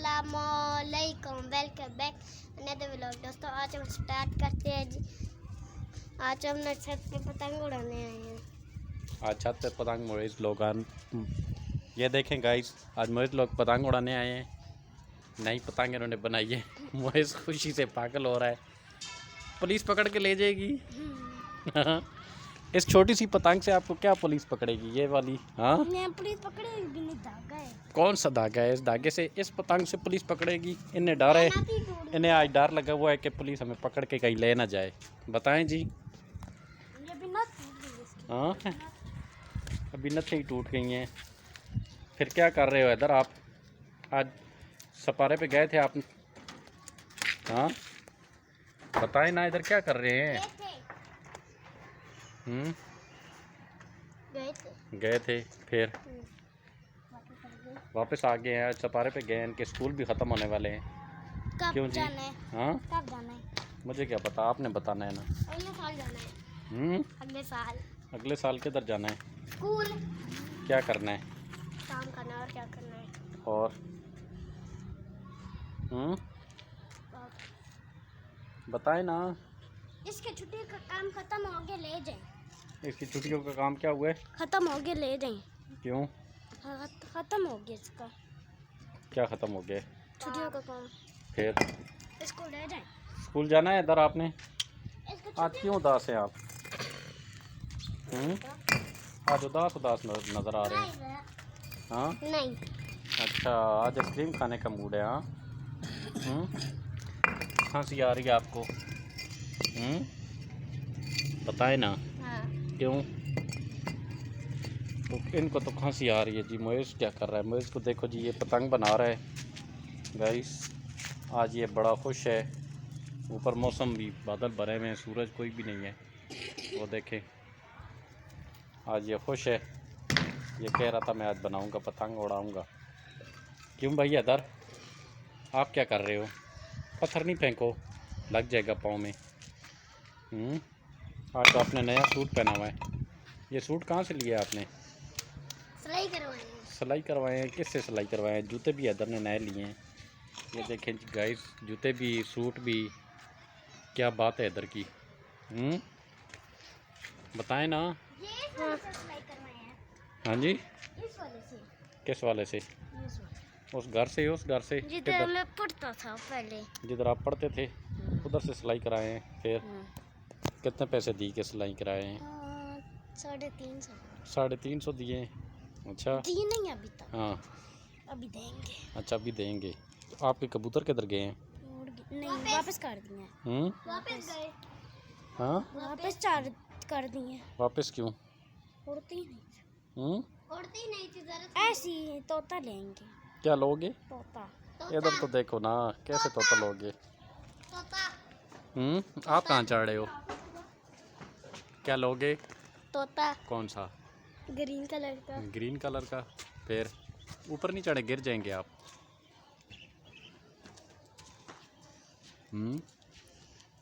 अस्सलामुअलैकुम, welcome back another vlog. दोस्तों आज हम स्टार्ट करते हैं जी। आज हम छत पे पतंग उड़ाने आए हैं। आज छत पे पतंग मोइज लोग ये देखें गाइस, आज मोइज लोग पतंग उड़ाने आए हैं। नई पतंग इन्होंने बनाई है। मोइज खुशी से पागल हो रहा है। पुलिस पकड़ के ले जाएगी। इस छोटी सी पतंग से आपको क्या पुलिस पकड़ेगी? ये वाली हाँ, पुलिस पकड़ेगी भी नहीं, धागा है। कौन सा धागा है? इस धागे से, इस पतंग से पुलिस पकड़ेगी? इन्हें डर है, इन्हें आज डर लगा हुआ है कि पुलिस हमें पकड़ के कहीं ले ना जाए। बताएं जी। हाँ, अभी नथें टूट गई हैं। फिर क्या कर रहे हो इधर आप? आज सपारे पे गए थे आप? हाँ बताएं ना, इधर क्या कर रहे हैं? गए थे फिर वापस आ गए हैं। आज सपारे पे गए हैं, इनके स्कूल भी ख़त्म होने वाले हैं। कब क्यों जी? जाना है? हाँ, कब जाना है? मुझे क्या पता, आपने बताना है ना। अगले साल जाना है। अगले साल। अगले साल किधर जाना है? स्कूल। क्या करना है? काम करना है और क्या करना है। और बताएं ना। इसके छुट्टी का काम खत्म हो गया, ले जाएं। इसकी छुट्टियों का काम क्या हुआ है? खत्म हो गया, ले जाएं। क्यों? खत्म हो गया इसका। क्या ख़त्म हो गया? छुट्टियों का काम। फिर इसको ले जाएं। स्कूल जाना है इधर आपने? आज क्यों उदास हैं आप? आज उदास उदास नज़र आ रहे हैं। हाँ नहीं। अच्छा, आज आइसक्रीम खाने का मूड है। हाँ, खांसी आ रही है आपको? बताए ना। हाँ। क्यों? तो इनको तो खांसी आ रही है जी। मोइज़ क्या कर रहा है? मोइज़ को देखो जी, ये पतंग बना रहा है गाइस। आज ये बड़ा खुश है। ऊपर मौसम भी बादल भरे हुए हैं, सूरज कोई भी नहीं है। वो देखें, आज ये खुश है। ये कह रहा था मैं आज बनाऊंगा, पतंग उड़ाऊंगा। क्यों भाई इधर आप क्या कर रहे हो? पत्थर नहीं फेंको, लग जाएगा पाँव में। आज तो आपने नया सूट पहना हुआ है। ये सूट कहाँ से लिया आपने? सिलाई करवाए हैं। सिलाई करवाए हैं? किससे सिलाई करवाए हैं? जूते भी इधर ने नए लिए हैं। ये देखें गाइस, जूते भी सूट भी। क्या बात है इधर की? बताएं ना। ये इस वाले से सिलाई करवाए हैं। हाँ जी, इस वाले से। किस वाले से? इस वाले। उस घर से? उस घर से जिधर मैं पढ़ता था पहले। जिधर आप पढ़ते थे उधर से सिलाई कराए हैं? फिर कितने पैसे दी के सिलाई कराए हैं? 350। 350 दिए? अच्छा, दिए नहीं अभी तक। हाँ, अभी देंगे। अच्छा अभी देंगे। आपके कबूतर किधर गए हैं? नहीं, वापस कर दिए। वापस गए। हाँ, वापस चार्ज कर दिए। वापस क्यों? उड़ती नहीं। उड़ती नहीं थी जरा। ऐसी तोता लेंगे। क्या लोगे? तोता। इधर तो देखो ना, कैसे तोता लोगे? तोता। आप कहाँ चढ़ रहे हो? क्या लोगे? तोता। कौन सा? ग्रीन कलर का। ग्रीन कलर का? फिर ऊपर नहीं चढ़े, गिर जाएंगे आप।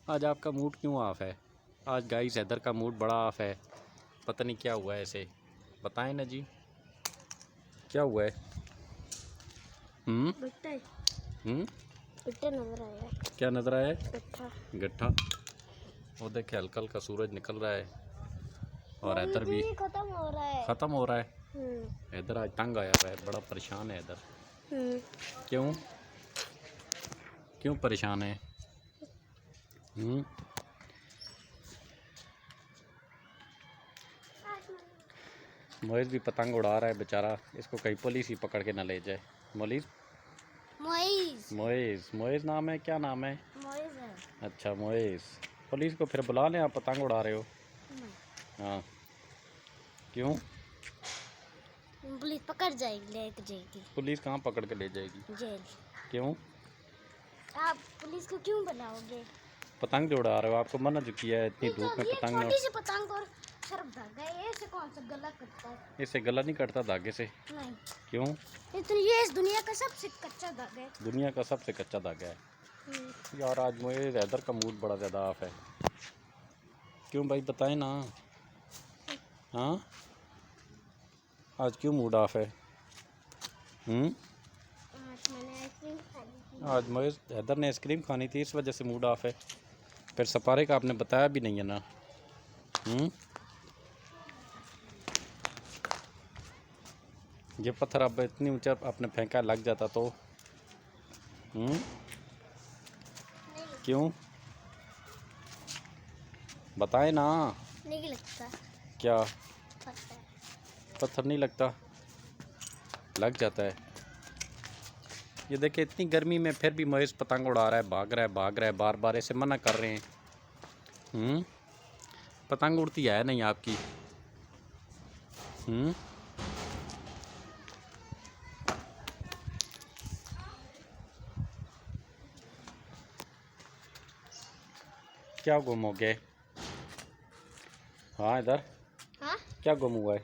आज आपका मूड क्यों ऑफ है? आज गाइस इधर का मूड बड़ा ऑफ है। पता नहीं क्या हुआ है ऐसे। बताएं ना जी, क्या हुआ है? गट्टा नजर आया। क्या नजर आया है? गट्टा। गट्ठा। वो देखे, हल्का हल्का सूरज निकल रहा है और इधर भी खत्म हो रहा है। ख़त्म हो रहा है। इधर आज तंग आया हुआ है, बड़ा परेशान है इधर। क्यों? क्यों परेशान है? मोइज़ भी पतंग उड़ा रहा है बेचारा। इसको कहीं पुलिस ही पकड़ के ना ले जाए। मोइज़ मोइज़ नाम है? क्या नाम है? मोइज़ है। अच्छा मोइज़। पुलिस को फिर बुला लें, आप पतंग उड़ा रहे हो। हाँ, क्यों? पुलिस पकड़ जाएगी, लेके जाएगी। पुलिस कहाँ पकड़ के ले जाएगी? जेल। क्यों? आप पुलिस को क्यों बुलाओगे? पतंग जो उड़ा रहे हो, आपको मना जो किया है इतनी धूप में पतंग? छोटी सी पतंग और सिर्फ धागा है, इससे कौन सा गला कटता है? इससे गला नहीं कटता धागे से। नहीं। क्यों? ये इस दुनिया का सबसे कच्चा धागा है। दुनिया का सबसे कच्चा धागा है। यार आज मुझे इधर का मूड बड़ा ज़्यादा ऑफ है। क्यों भाई बताएं ना। हाँ, आज क्यों मूड ऑफ है? आज मैंने आइसक्रीम खाई। आज मोइस हैदर ने आइसक्रीम खानी थी, इस वजह से मूड ऑफ है। फिर सपारे का आपने बताया भी नहीं है ना। ये पत्थर अब इतनी ऊंचा आपने फेंका, लग जाता तो क्यों बताए ना। नहीं लगता क्या पत्थर। पत्थर नहीं लगता, लग जाता है। ये देखिए इतनी गर्मी में फिर भी मोइस पतंग उड़ा रहा है, भाग रहा है, बार बार ऐसे मना कर रहे हैं। पतंग उड़ती है नहीं आपकी। क्या गुम हो गए? हाँ इधर हाँ क्या गुम हुआ है?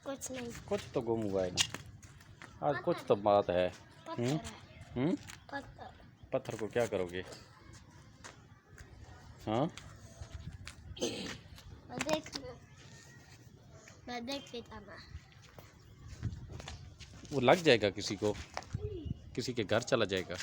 कुछ नहीं, कुछ तो गुम हुआ है ना, आज कुछ तो बात है। पत्थर है। पत्थर पत्थर को क्या करोगे? हाँ मैं देख लेता ना। वो लग जाएगा किसी को, किसी के घर चला जाएगा।